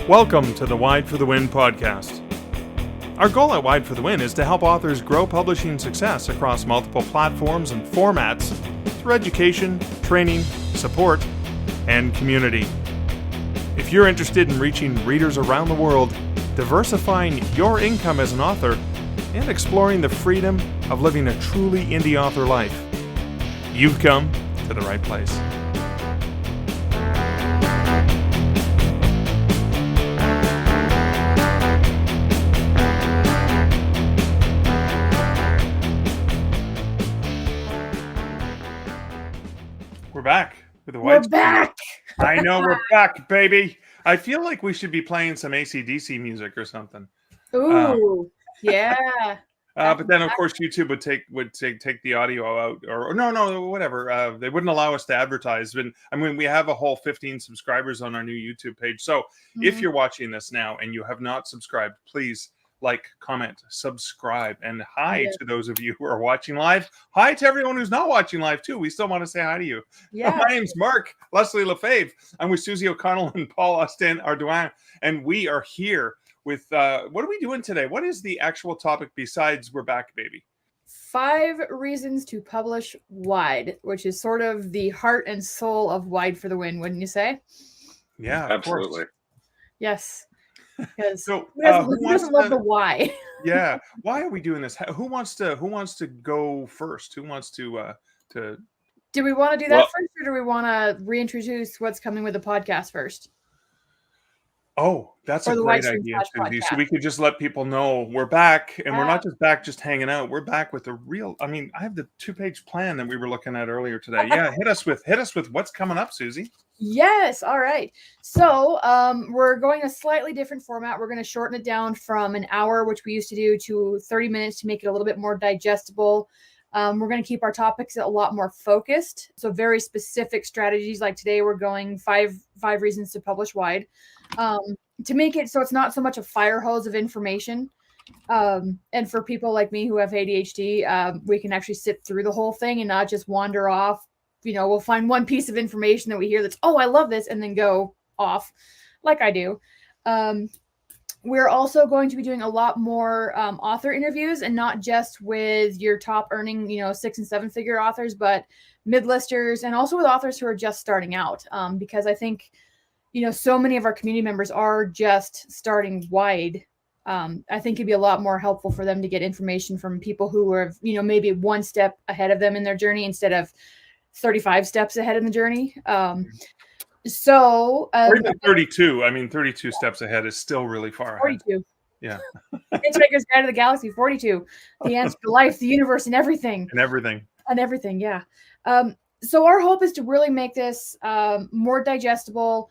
Welcome to the Wide for the Win podcast. Our goal at Wide for the Win is to help authors grow publishing success across multiple platforms and formats through education, training, support, and community. If you're interested in reaching readers around the world, diversifying your income as an author, and exploring the freedom of living a truly indie author life, you've come to the right place. We're back with the white. We're back. I know we're back, baby. I feel like we should be playing some AC/DC music or something. Ooh, yeah. But then, of course, YouTube would take the audio out, or no, whatever. They wouldn't allow us to advertise. But I mean, we have a whole 15 subscribers on our new YouTube page. So if you're watching this now and you have not subscribed, please like, comment, subscribe, and hi to those of you who are watching live. Hi to everyone who's not watching live too. We still want to say hi to you. Yeah. My name's Mark Leslie Lefebvre. I'm with Susie O'Connell and Paul Austin Ardoin, and we are here with what are we doing today? What is the actual topic besides we're back, baby? 5 reasons to publish wide, which is sort of the heart and soul of Wide for the Win, wouldn't you say? Yeah, absolutely. Yes. Because so who doesn't love the why? Yeah. Why are we doing this? Who wants to go first? Who wants to Do we want to do that first, or do we want to reintroduce what's coming with the podcast first? Oh, that's a great idea, Susie. So we could just let people know we're back, and we're not just back just hanging out. We're back with the real. I mean, I have the 2-page plan that we were looking at earlier today. Yeah, hit us with what's coming up, Susie. Yes. All right. So we're going a slightly different format. We're going to shorten it down from an hour, which we used to do, to 30 minutes to make it a little bit more digestible. We're going to keep our topics a lot more focused. So very specific strategies. Like today, we're going five reasons to publish wide, to make it so it's not so much a fire hose of information. And for people like me who have ADHD, we can actually sit through the whole thing and not just wander off. You know, we'll find one piece of information that we hear that's, oh, I love this, and then go off like I do. We're also going to be doing a lot more author interviews, and not just with your top earning, 6 and 7 figure authors, but mid-listers, and also with authors who are just starting out. Because I think, so many of our community members are just starting wide. I think it'd be a lot more helpful for them to get information from people who are, maybe one step ahead of them in their journey instead of 35 steps ahead in the journey. So or even 32. I mean, 32 steps ahead is still really far 42. ahead. Yeah. Hitchhiker's Guide to the Galaxy, 42. The answer to life, the universe, and everything. And everything, yeah. So our hope is to really make this more digestible,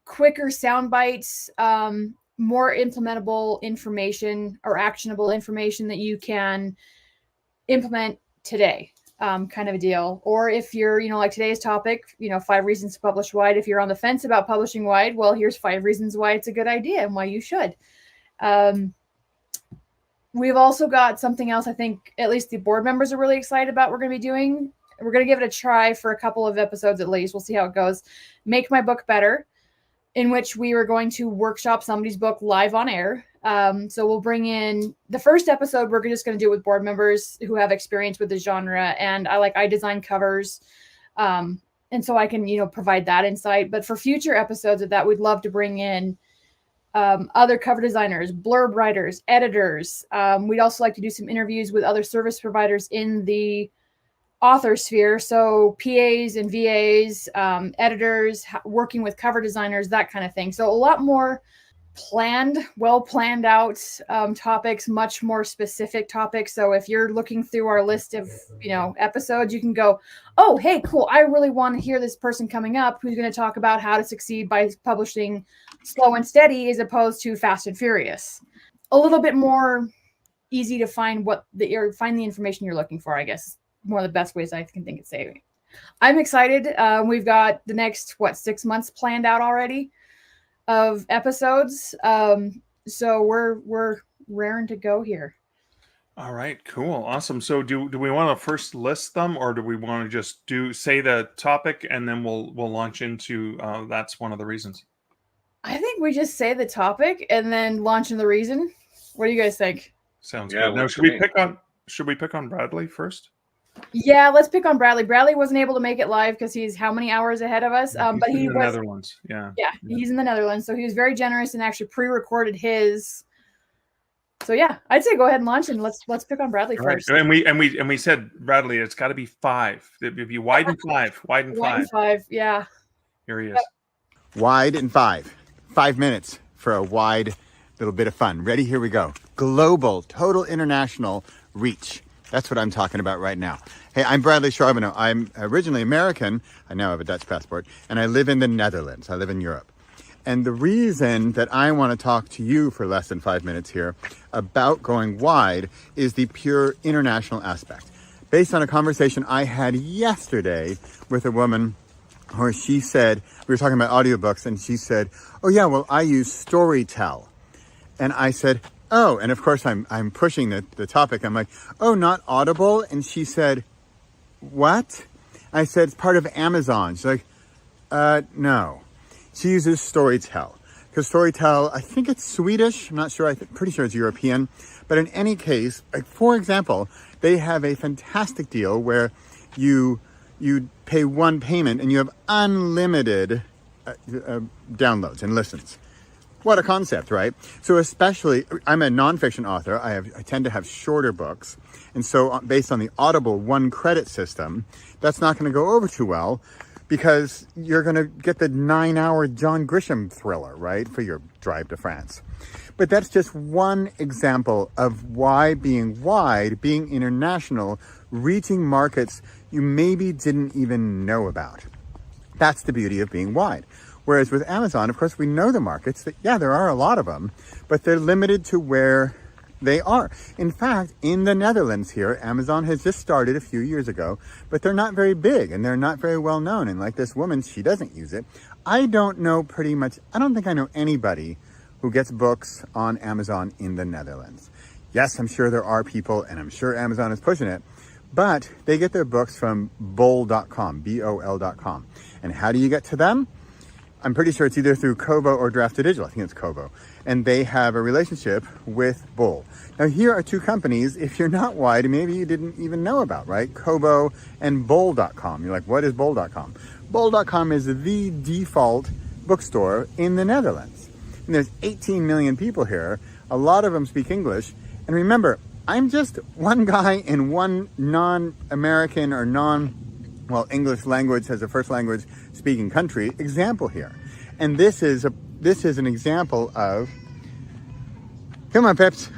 quicker sound bites, more implementable information or actionable information that you can implement today. Kind of a deal. Or if you're, like today's topic, 5 reasons to publish wide. If you're on the fence about publishing wide, well, here's 5 reasons why it's a good idea and why you should. We've also got something else I think at least the board members are really excited about we're going to be doing. We're going to give it a try for a couple of episodes at least. We'll see how it goes. Make My Book Better, in which we are going to workshop somebody's book live on air. So we'll bring in the first episode. We're just going to do it with board members who have experience with the genre. And I design covers. And so I can, provide that insight. But for future episodes of that, we'd love to bring in other cover designers, blurb writers, editors. We'd also like to do some interviews with other service providers in the author sphere. So PAs and VAs, editors, working with cover designers, that kind of thing. So a lot more well planned out topics, much more specific topics. So if you're looking through our list of, episodes, you can go, oh, hey, cool. I really want to hear this person coming up who's going to talk about how to succeed by publishing slow and steady as opposed to fast and furious. A little bit more easy to find find the information you're looking for, I guess. One of the best ways I can think of saying. I'm excited. We've got the next 6 months planned out already of episodes. So we're raring to go here. All right, cool, awesome. So do we want to first list them, or do we want to just say the topic and then we'll launch into that's one of the reasons? I think we just say the topic and then launch in the reason. What do you guys think? Sounds Yeah, good. Now, works should for we me. pick on Bradley first? Yeah, let's pick on Bradley. Bradley wasn't able to make it live because he's how many hours ahead of us? He's But in he the was. Netherlands. Yeah. Yeah, he's in the Netherlands, so he was very generous and actually pre-recorded his. So yeah, I'd say go ahead and launch and let's pick on Bradley All right. first. And we said, Bradley, it's got to be 5. If you widen 5, widen 5. 5, yeah. Here he is. Wide in 5. 5 minutes for a wide little bit of fun. Ready? Here we go. Global, total international reach. That's what I'm talking about right now. Hey, I'm Bradley Charbonneau. I'm originally American. I now have a Dutch passport. And I live in the Netherlands. I live in Europe. And the reason that I want to talk to you for less than 5 minutes here about going wide is the pure international aspect. Based on a conversation I had yesterday with a woman where she said, we were talking about audiobooks, and she said, oh yeah, well, I use Storytel. And I said, oh, and of course I'm pushing the topic. I'm like, oh, not Audible? And she said, what? I said, it's part of Amazon. She's like, no. She uses Storytel. Because Storytel, I think it's Swedish. I'm not sure. I'm pretty sure it's European. But in any case, like, for example, they have a fantastic deal where you pay one payment and you have unlimited downloads and listens. What a concept, right? So especially, I'm a nonfiction author. I tend to have shorter books. And so based on the Audible one credit system, that's not going to go over too well because you're going to get the 9-hour John Grisham thriller, right? For your drive to France. But that's just one example of why being wide, being international, reaching markets you maybe didn't even know about. That's the beauty of being wide. Whereas with Amazon, of course, we know the markets that, yeah, there are a lot of them, but they're limited to where they are. In fact, in the Netherlands here, Amazon has just started a few years ago, but they're not very big and they're not very well known. And like this woman, she doesn't use it. I don't think I know anybody who gets books on Amazon in the Netherlands. Yes, I'm sure there are people, and I'm sure Amazon is pushing it, but they get their books from bol.com, BOL.com. And how do you get to them? I'm pretty sure it's either through Kobo or Drafted Digital. I think it's Kobo. And they have a relationship with Bol. Now, here are two companies, if you're not wide, maybe you didn't even know about, right? Kobo and Bol.com. You're like, what is Bol.com? Bol.com is the default bookstore in the Netherlands. And there's 18 million people here. A lot of them speak English. And remember, I'm just one guy in one non-American or English language as a first language speaking country example here. And this is an example of, come on, Peps.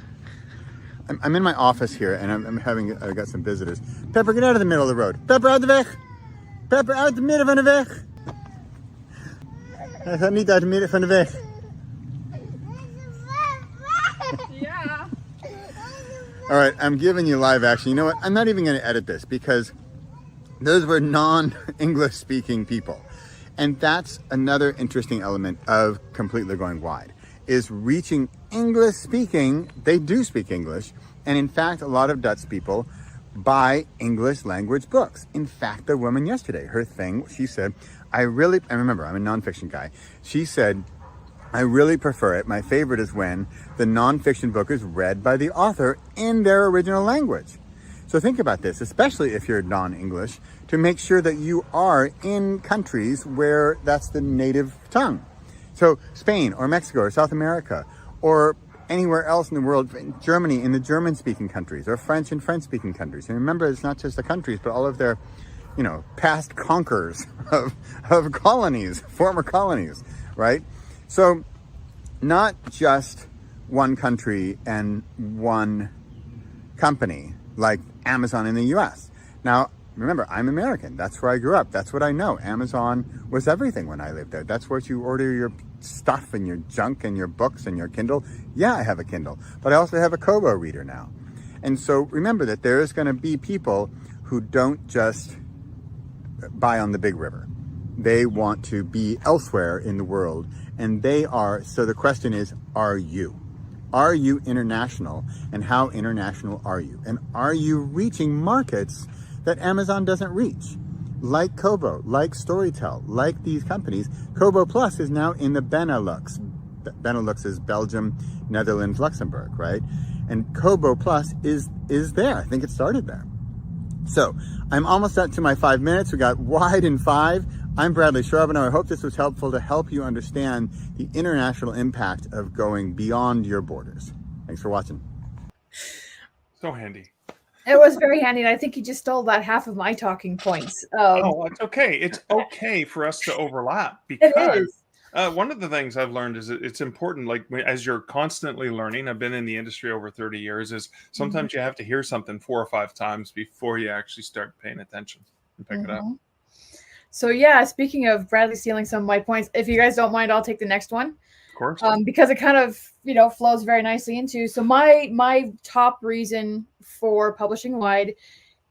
I'm in my office here and I've got some visitors. Pepper, get out of the middle of the road. Pepper, uit de weg. Pepper, uit de midden van de weg. Hij gaat niet uit de midden van de weg. Yeah. All right, I'm giving you live action. You know what? I'm not even going to edit this because those were non-English speaking people. And that's another interesting element of completely going wide, is reaching English speaking. They do speak English. And in fact, a lot of Dutch people buy English language books. In fact, the woman yesterday, her thing, she said, I remember, I'm a nonfiction guy. She said, I really prefer it. My favorite is when the nonfiction book is read by the author in their original language. So think about this, especially if you're non-English, to make sure that you are in countries where that's the native tongue. So Spain or Mexico or South America or anywhere else in the world, Germany in the German-speaking countries or French in French-speaking countries. And remember, it's not just the countries, but all of their, past conquerors of colonies, former colonies, right? So not just one country and one company like Amazon in the US. Now, remember, I'm American. That's where I grew up. That's what I know. Amazon was everything when I lived there. That's where you order your stuff and your junk and your books and your Kindle. Yeah, I have a Kindle, but I also have a Kobo reader now. And so remember that there is going to be people who don't just buy on the big river. They want to be elsewhere in the world. And they are, so the question is, are you? Are you international? And how international are you? And are you reaching markets that Amazon doesn't reach? like Kobo, like Storytel, like these companies. Kobo Plus is now in the Benelux. Benelux is Belgium, Netherlands, Luxembourg, right? And Kobo Plus is there. I think it started there. So I'm almost up to my 5 minutes. We got wide in 5. I'm Bradley Shrubino. I hope this was helpful to help you understand the international impact of going beyond your borders. Thanks for watching. So handy. It was very handy, and I think you just stole about half of my talking points. Oh, it's okay. It's okay for us to overlap It because is. one of the things I've learned is that it's important, like as you're constantly learning, I've been in the industry over 30 years, is sometimes you have to hear something 4 or 5 times before you actually start paying attention and pick it up. So yeah, speaking of Bradley stealing some of my points, if you guys don't mind, I'll take the next one. Of course. Because it kind of, flows very nicely into. So my top reason for publishing wide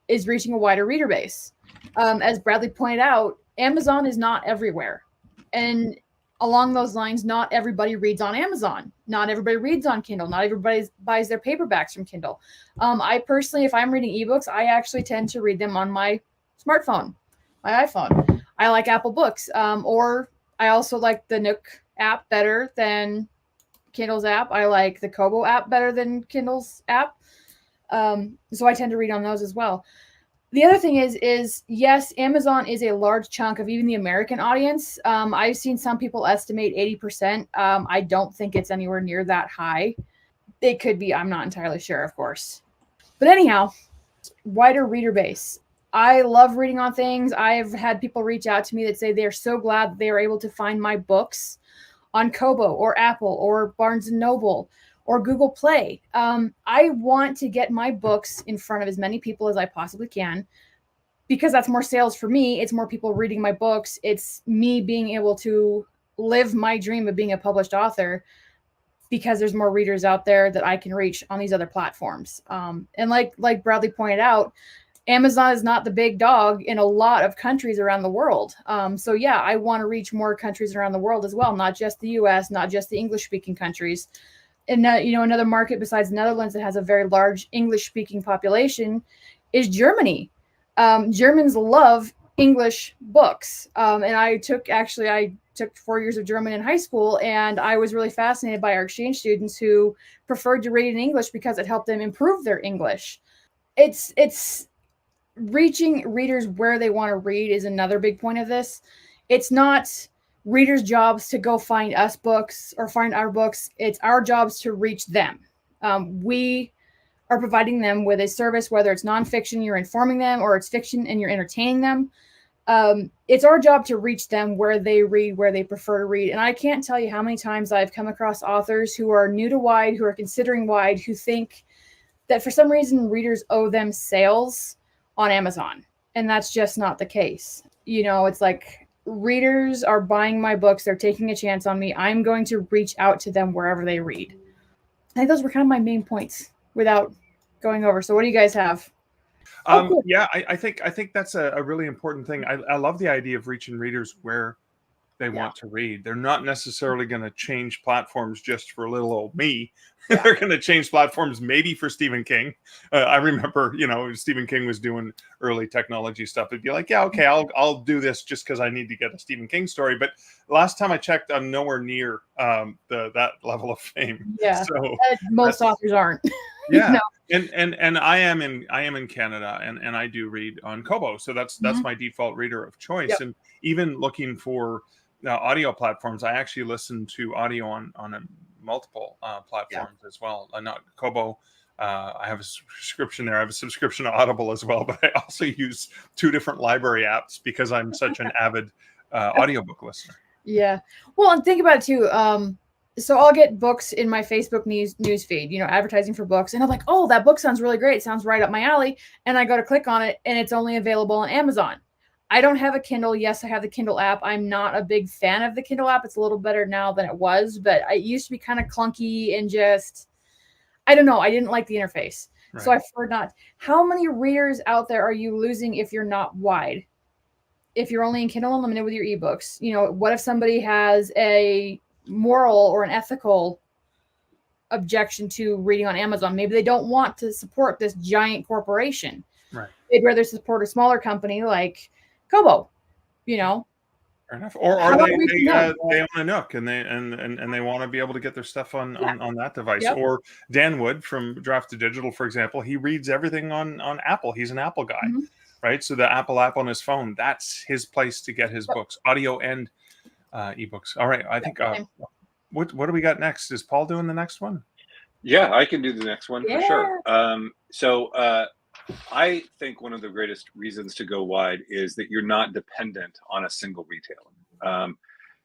is reaching a wider reader base. As Bradley pointed out, Amazon is not everywhere. And along those lines, not everybody reads on Amazon. Not everybody reads on Kindle. Not everybody buys their paperbacks from Kindle. I personally, if I'm reading ebooks, I actually tend to read them on my smartphone, my iPhone. I like Apple Books. Or I also like the Nook app better than Kindle's app. I like the Kobo app better than Kindle's app. So I tend to read on those as well. The other thing is yes, Amazon is a large chunk of even the American audience. I've seen some people estimate 80%. I don't think it's anywhere near that high. It could be. I'm not entirely sure, of course. But anyhow, wider reader base. I love reading on things. I've had people reach out to me that say they're so glad that they were able to find my books on Kobo or Apple or Barnes & Noble or Google Play. I want to get my books in front of as many people as I possibly can, because that's more sales for me. It's more people reading my books. It's me being able to live my dream of being a published author, because there's more readers out there that I can reach on these other platforms. And like Bradley pointed out, Amazon is not the big dog in a lot of countries around the world. So yeah, I want to reach more countries around the world as well, not just the US, not just the English-speaking countries. And another market besides the Netherlands that has a very large English-speaking population is Germany. Germans love English books. And I took 4 years of German in high school, and I was really fascinated by our exchange students who preferred to read in English because it helped them improve their English. It's reaching readers where they want to read is another big point of this. It's not readers' jobs to go find us books or find our books. It's our jobs to reach them. We are providing them with a service, whether it's nonfiction, you're informing them, or it's fiction and you're entertaining them. It's our job to reach them where they read, where they prefer to read. And I can't tell you how many times I've come across authors who are new to wide, who are considering wide, who think that for some reason readers owe them sales on Amazon. And that's just not the case. It's like readers are buying my books. They're taking a chance on me. I'm going to reach out to them wherever they read. I think those were kind of my main points without going over. So what do you guys have? Cool. Yeah, I think that's a really important thing. I love the idea of reaching readers where they want to read. They're not necessarily going to change platforms just for little old me. Yeah. They're going to change platforms maybe for Stephen King. I remember, Stephen King was doing early technology stuff. It'd be like, yeah, okay, I'll do this just because I need to get a Stephen King story. But last time I checked, I'm nowhere near that level of fame. Yeah, so most authors aren't. Yeah. And I am in Canada, and I do read on Kobo, so that's my default reader of choice. Yep. And even looking for audio platforms, I actually listen to audio on multiple platforms as well. Not Kobo. I have a subscription there. I have a subscription to Audible as well, but I also use 2 different library apps because I'm such an avid audiobook listener. Yeah. Well, and think about it too. So I'll get books in my Facebook news feed, advertising for books. And I'm like, oh, that book sounds really great. It sounds right up my alley. And I go to click on it, and it's only available on Amazon. I don't have a Kindle. Yes, I have the Kindle app. I'm not a big fan of the Kindle app. It's a little better now than it was, but it used to be kind of clunky and just, I don't know. I didn't like the interface. Right. So I preferred not. How many readers out there are you losing if you're not wide? If you're only in Kindle Unlimited with your ebooks, what if somebody has a moral or an ethical objection to reading on Amazon? Maybe they don't want to support this giant corporation. Right. They'd rather support a smaller company like Kobo, you know. Fair enough. How Or about reaching them? they own a Nook and they want to be able to get their stuff on that device. Yep. Or Dan Wood from Draft to Digital, for example, he reads everything on Apple. He's an Apple guy, Mhm. right? So the Apple app on his phone, that's his place to get his books, audio and ebooks. All right, I think what do we got next? Is Paul doing the next one? Yeah, I can do the next one for sure. So I think one of the greatest reasons to go wide is that you're not dependent on a single retailer.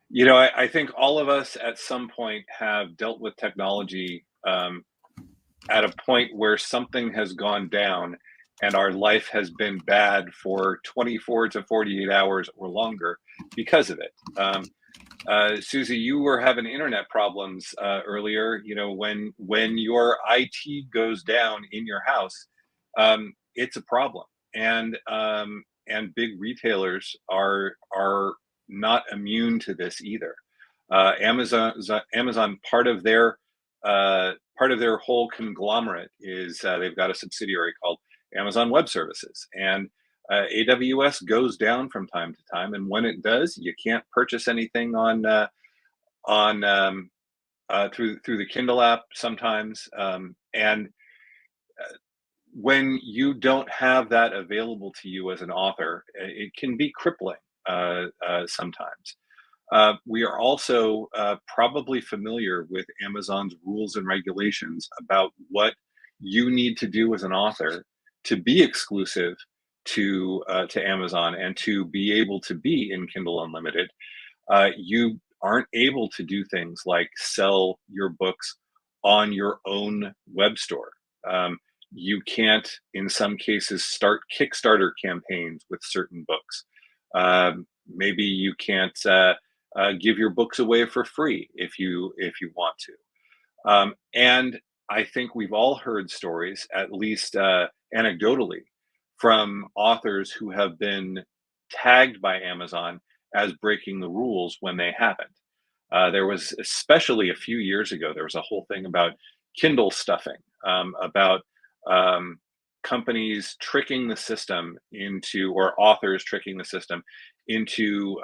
You know, I think all of us at some point have dealt with technology at a point where something has gone down and our life has been bad for 24 to 48 hours or longer because of it. Susie, you were having internet problems earlier. You know, when your IT goes down in your house, it's a problem, and big retailers are not immune to this either. Amazon part of their whole conglomerate is they've got a subsidiary called Amazon Web Services, and AWS goes down from time to time, and when it does, you can't purchase anything on through the Kindle app sometimes, and when you don't have that available to you as an author, it can be crippling sometimes. We are also probably familiar with Amazon's rules and regulations about what you need to do as an author to be exclusive to Amazon and to be able to be in Kindle Unlimited. You aren't able to do things like sell your books on your own web store. You can't, in some cases, start Kickstarter campaigns with certain books. Maybe you can't give your books away for free if you want to. And I think we've all heard stories, at least anecdotally, from authors who have been tagged by Amazon as breaking the rules when they haven't. There was, especially a few years ago, there was a whole thing about Kindle stuffing, about companies tricking the system into, or authors tricking the system into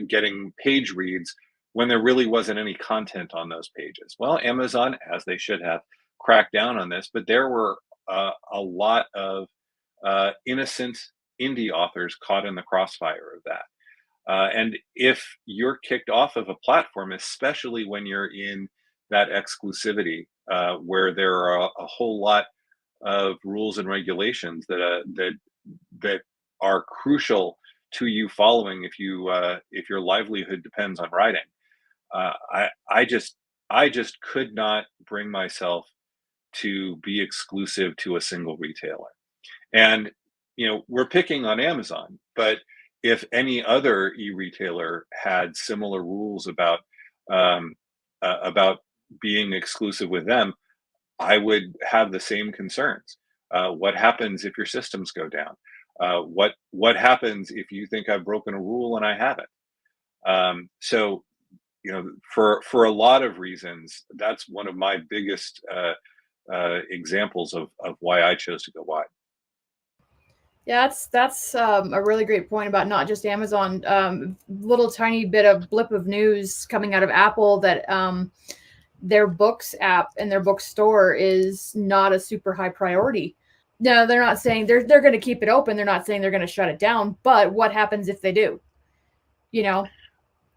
getting page reads when there really wasn't any content on those pages. Well, Amazon, as they should have, cracked down on this, but there were a lot of innocent indie authors caught in the crossfire of that. And if you're kicked off of a platform, especially when you're in that exclusivity, where there are a whole lot of rules and regulations that are crucial to you following if your livelihood depends on writing, I just could not bring myself to be exclusive to a single retailer. And you know, we're picking on Amazon, but if any other e-retailer had similar rules about being exclusive with them, I would have the same concerns. What happens if your systems go down? What happens if you think I've broken a rule and I haven't? So, you know, for a lot of reasons, that's one of my biggest examples of why I chose to go wide. Yeah, that's a really great point about not just Amazon. Little tiny bit of blip of news coming out of Apple that their books app and their bookstore is not a super high priority. No, they're not saying they're going to keep it open. They're not saying they're going to shut it down. But what happens if they do? You know,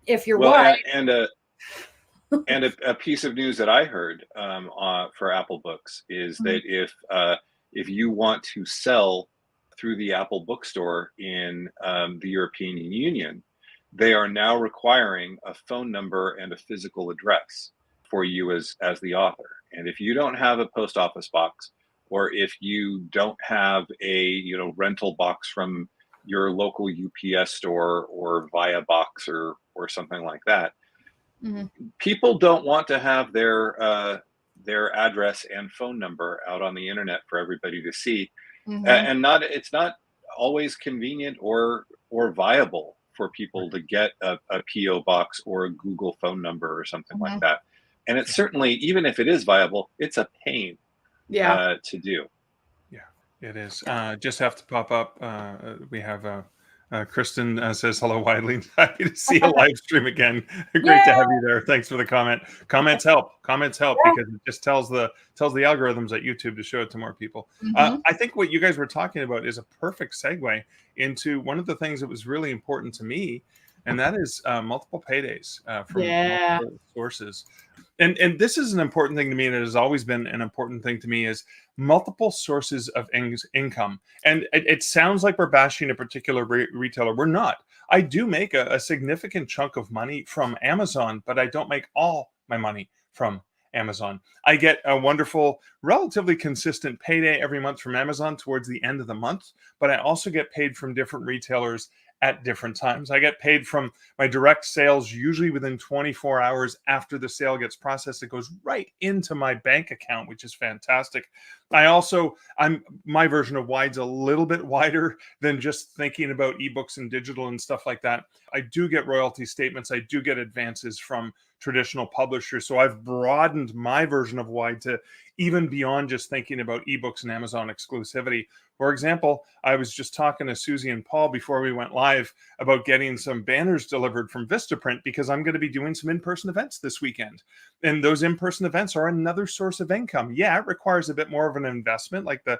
if you're wide. And a piece of news that I heard for Apple Books is that if you want to sell through the Apple bookstore in the European Union, they are now requiring a phone number and a physical address for you as the author. And if you don't have a post office box, or if you don't have a rental box from your local UPS store or Via Box or something like that, people don't want to have their address and phone number out on the internet for everybody to see. And it's not always convenient or viable for people to get a PO box or a Google phone number or something like that. And it's certainly, even if it is viable, it's a pain to do. Yeah, it is. Just have to pop up. We have Kristen says hello, widely. Happy to see a live stream again. Great Yay! to have you there. Thanks for the comment. Comments help. Comments help Yeah. because it just tells the algorithms at YouTube to show it to more people. Mhm. I think what you guys were talking about is a perfect segue into one of the things that was really important to me, and that is multiple paydays from Yeah. multiple sources. And this is an important thing to me, and it has always been an important thing to me, is multiple sources of income. And it sounds like we're bashing a particular retailer. We're not. I do make a significant chunk of money from Amazon, but I don't make all my money from Amazon. I get a wonderful, relatively consistent payday every month from Amazon towards the end of the month, but I also get paid from different retailers at different times. I get paid from my direct sales usually within 24 hours after the sale gets processed. It goes right into my bank account, which is fantastic. My version of wide's a little bit wider than just thinking about ebooks and digital and stuff like that. I do get royalty statements. I do get advances from traditional publishers. So I've broadened my version of wide to even beyond just thinking about ebooks and Amazon exclusivity. For example, I was just talking to Susie and Paul before we went live about getting some banners delivered from Vistaprint because I'm going to be doing some in-person events this weekend. And those in-person events are another source of income. Yeah, it requires a bit more of an investment, like the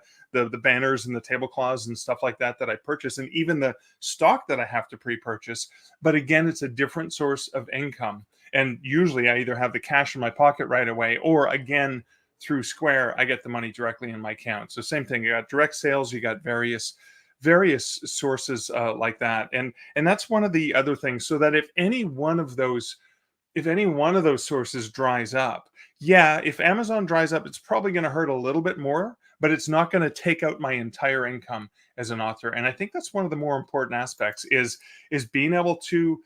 banners and the tablecloths and stuff like that I purchase, and even the stock that I have to pre-purchase. But again, it's a different source of income. And usually I either have the cash in my pocket right away, or again, through Square, I get the money directly in my account. So same thing, you got direct sales, you got various sources like that. And that's one of the other things, so that if any one of those sources dries up, yeah, if Amazon dries up, it's probably going to hurt a little bit more, but it's not going to take out my entire income as an author. And I think that's one of the more important aspects is being able to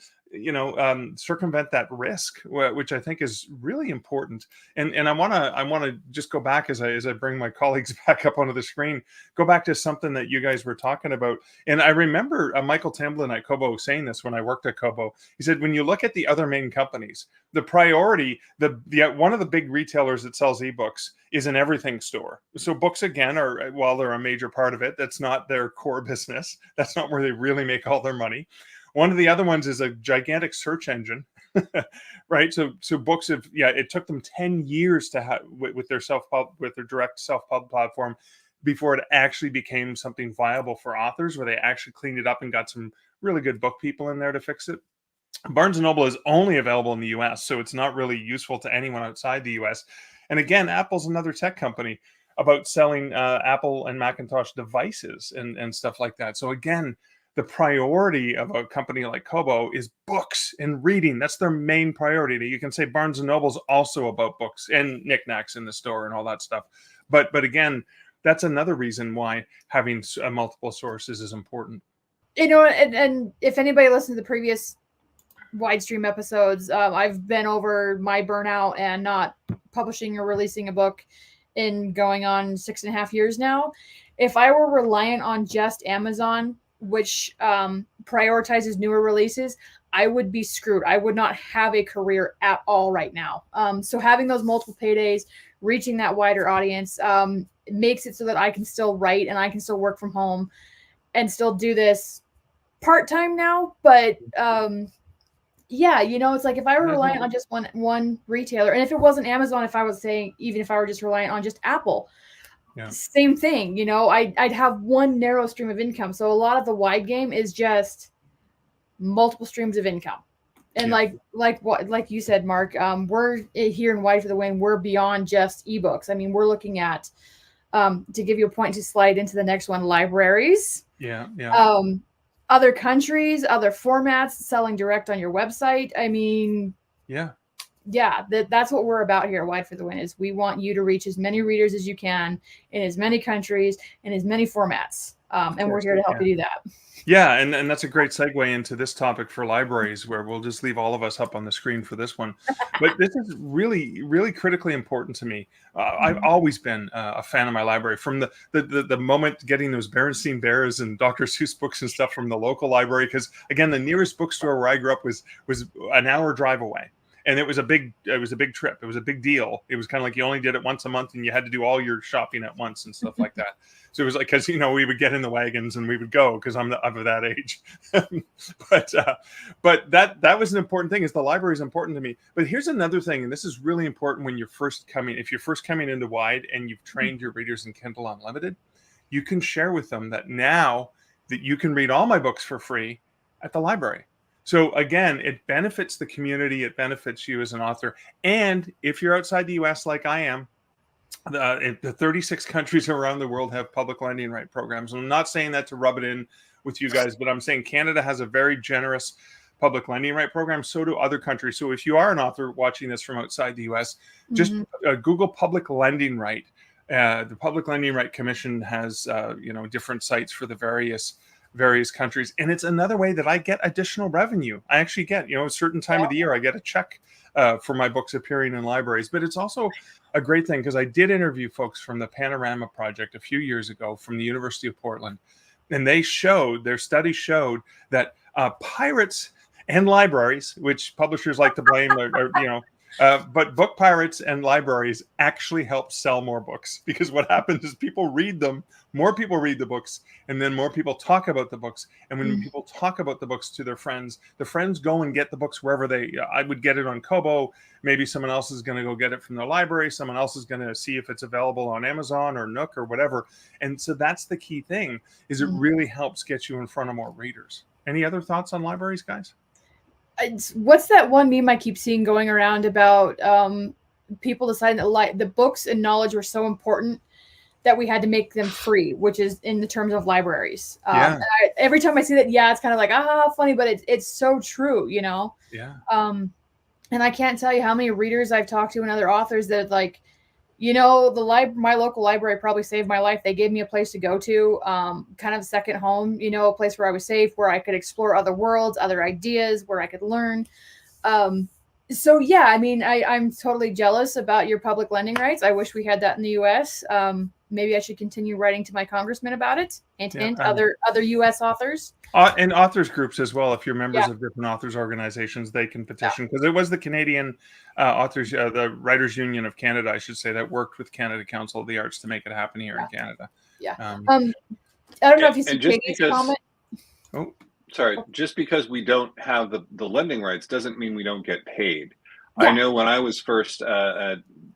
circumvent that risk, which I think is really important. And I want to just go back as I bring my colleagues back up onto the screen, go back to something that you guys were talking about. And I remember Michael Tamblin at Kobo saying this when I worked at Kobo. He said, when you look at the other main companies, the priority, the one of the big retailers that sells ebooks is an everything store. So books, again, are, while they're a major part of it, that's not their core business. That's not where they really make all their money. One of the other ones is a gigantic search engine, right? So books have, it took them 10 years to have with their direct self-pub platform before it actually became something viable for authors, where they actually cleaned it up and got some really good book people in there to fix it. Barnes & Noble is only available in the US, so it's not really useful to anyone outside the US. And again, Apple's another tech company about selling Apple and Macintosh devices and stuff like that. So again, the priority of a company like Kobo is books and reading. That's their main priority. You can say Barnes & Noble's also about books and knickknacks in the store and all that stuff. But again, that's another reason why having multiple sources is important. And if anybody listened to the previous wide stream episodes, I've been over my burnout and not publishing or releasing a book in going on 6.5 years now. If I were reliant on just Amazon, which prioritizes newer releases, I would be screwed. I would not have a career at all right now. So having those multiple paydays, reaching that wider audience, makes it so that I can still write and I can still work from home and still do this part-time now. But it's like if I were reliant on just one retailer, and if it wasn't Amazon, if I was saying, even if I were just reliant on just Apple, same thing, I'd have one narrow stream of income. So a lot of the wide game is just multiple streams of income. And like you said, Mark, we're here in Wide for the Win. We're beyond just ebooks. I mean, we're looking at, to give you a point to slide into the next one, libraries. Other countries, other formats, selling direct on your website. I mean, that's what we're about here at Wide for the Win, is we want you to reach as many readers as you can in as many countries, in as many formats. And we're here to help you do that. Yeah, and that's a great segue into this topic for libraries, where we'll just leave all of us up on the screen for this one. But this is really, really critically important to me. I've always been a fan of my library. From the moment getting those Berenstain Bears and Dr. Seuss books and stuff from the local library, because, again, the nearest bookstore where I grew up was an hour drive away. And it was a big trip. It was a big deal. It was kind of like you only did it once a month and you had to do all your shopping at once and stuff like that. So it was like, because we would get in the wagons and we would go, because I'm of that age. but that was an important thing. Is the library is important to me. But here's another thing, and this is really important when you're first coming. If you're first coming into Wide and you've trained your readers in Kindle Unlimited, you can share with them that now that you can read all my books for free at the library. So again, it benefits the community. It benefits you as an author. And if you're outside the U.S. like I am, the 36 countries around the world have public lending right programs. And I'm not saying that to rub it in with you guys, but I'm saying Canada has a very generous public lending right program. So do other countries. So if you are an author watching this from outside the U.S., just Google public lending right. The Public Lending Right Commission has different sites for the various countries, and it's another way that I get additional revenue. I actually get, a certain time of the year I get a check for my books appearing in libraries. But it's also a great thing, because I did interview folks from the Panorama Project a few years ago from the University of Portland, and their study showed that pirates and libraries, which publishers like to blame, but book pirates and libraries actually help sell more books, because what happens is more people read the books, and then more people talk about the books. And when people talk about the books to their friends, the friends go and get the books wherever I would get it on Kobo. Maybe someone else is going to go get it from the library. Someone else is going to see if it's available on Amazon or Nook or whatever. And so that's the key thing, is it really helps get you in front of more readers. Any other thoughts on libraries, guys? What's that one meme I keep seeing going around about people deciding that the books and knowledge were so important that we had to make them free, which is in the terms of libraries. Every time I see that, it's kind of like, funny, but it's so true, Yeah. And I can't tell you how many readers I've talked to and other authors that like, my local library probably saved my life. They gave me a place to go to, kind of a second home, a place where I was safe, where I could explore other worlds, other ideas, where I could learn. So yeah, I mean, I'm totally jealous about your public lending rights. I wish we had that in the U.S. Maybe I should continue writing to my congressman about it, and other U.S. authors. And authors groups as well. If you're members of different authors organizations, they can petition, because it was the Canadian authors, the Writers Union of Canada, I should say, that worked with Canada Council of the Arts to make it happen here in Canada. Yeah. I don't know if you see Katie's comment. Oh, sorry. Just because we don't have the lending rights doesn't mean we don't get paid. Yeah. I know when I was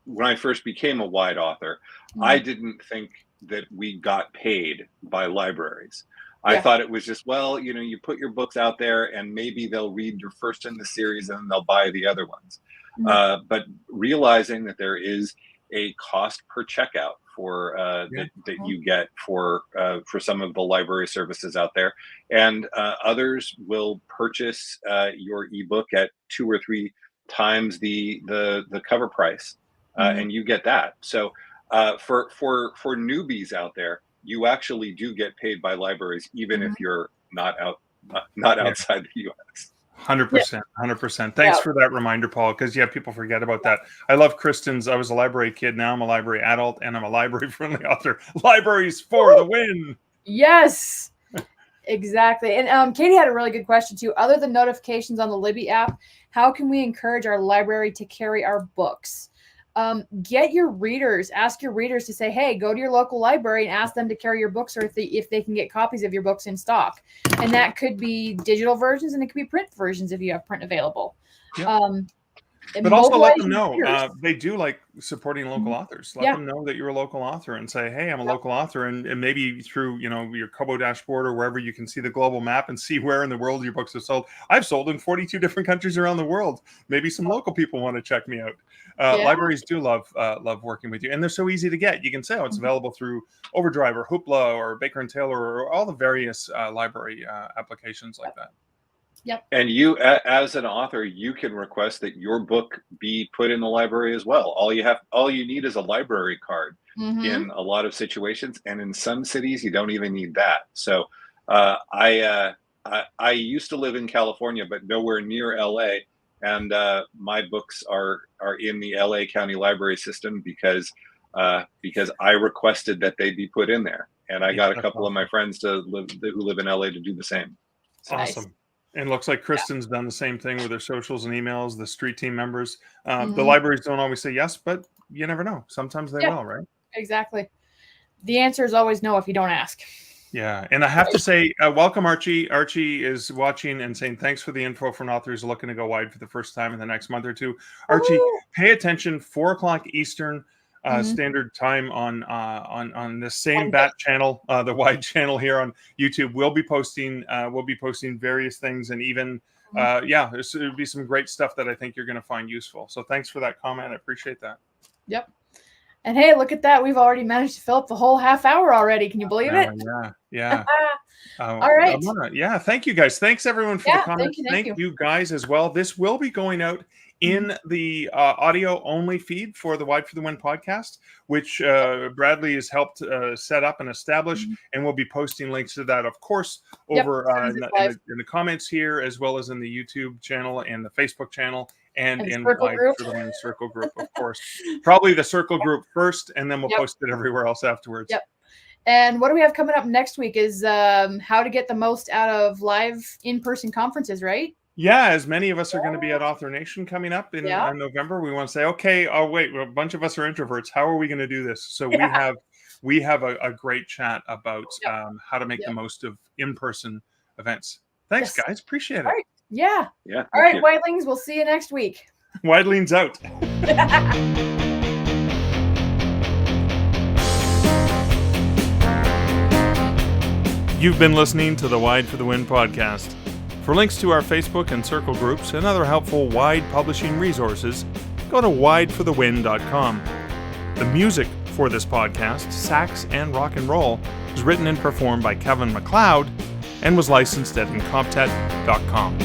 when I first became a Wide author, I didn't think that we got paid by libraries. I thought it was just, you put your books out there and maybe they'll read your first in the series and they'll buy the other ones. But realizing that there is a cost per checkout for that you get for some of the library services out there, and others will purchase your ebook at 2 or 3 times the cover price, and you get that. So for newbies out there, you actually do get paid by libraries, even if you're not outside the U.S. 100%. Thanks for that reminder, Paul, because people forget about that. I love Kristen's. I was a library kid. Now I'm a library adult, and I'm a library-friendly author. Libraries for the win. Yes, exactly. And Katie had a really good question too. Other than notifications on the Libby app, how can we encourage our library to carry our books? Ask your readers to say, hey, go to your local library and ask them to carry your books, or if they can get copies of your books in stock. And that could be digital versions, and it could be print versions if you have print available. Yep. But also let them know they do like supporting local authors. Let them know that you're a local author and say, hey, I'm a local author. And maybe through, your Kobo dashboard or wherever you can see the global map and see where in the world your books have sold. I've sold in 42 different countries around the world. Maybe some local people want to check me out. Libraries do love working with you. And they're so easy to get. You can say, it's available through Overdrive or Hoopla or Baker and Taylor or all the various library applications like that. Yep. And you, as an author, you can request that your book be put in the library as well. All you need is a library card in a lot of situations, and in some cities, you don't even need that. So, I used to live in California, but nowhere near LA, and my books are in the LA County Library System because I requested that they be put in there, and I got a couple of my friends who live in LA to do the same. Awesome. And looks like Kristen's done the same thing with her socials and emails, the street team members. The Mhm. libraries don't always say yes, but you never know. Sometimes they will, right? Exactly. The answer is always no if you don't ask. Yeah. And I have to say, welcome, Archie. Archie is watching and saying thanks for the info from authors looking to go wide for the first time in the next month or two. Archie, Woo! pay attention, 4:00 Eastern Mhm. Standard Time on the same Monday. bat channel, the wide channel here on YouTube. We'll be posting various things, and even there'll be some great stuff that I think you're going to find useful. So thanks for that comment. I appreciate that. Yep. And hey, look at that. We've already managed to fill up the whole half hour already. Can you believe it? Yeah. All right. Thank you guys. Thanks everyone for the comments. Thank You guys as well. This will be going out in the audio only feed for the Wide for the Win podcast, which Bradley has helped set up and establish, and we'll be posting links to that, of course, over in the comments here, as well as in the YouTube channel and the Facebook channel, and in the Wide for the Win Circle group, of course. Probably the Circle group first, and then we'll post it everywhere else afterwards. Yep. And what do we have coming up next week is how to get the most out of live in-person conferences, right? Yeah, as many of us are going to be at Author Nation coming up in November, we want to say, okay, oh wait, a bunch of us are introverts. How are we going to do this? So we have a great chat about how to make the most of in-person events. Thanks, guys. Appreciate it. All right. Yeah. Yeah. All right, Whitelings. We'll see you next week. Whitelings out. You've been listening to the Wide for the Win podcast. For links to our Facebook and Circle groups and other helpful Wide publishing resources, go to wideforthewin.com. The music for this podcast, Sax and Rock and Roll, was written and performed by Kevin MacLeod and was licensed at incomptet.com.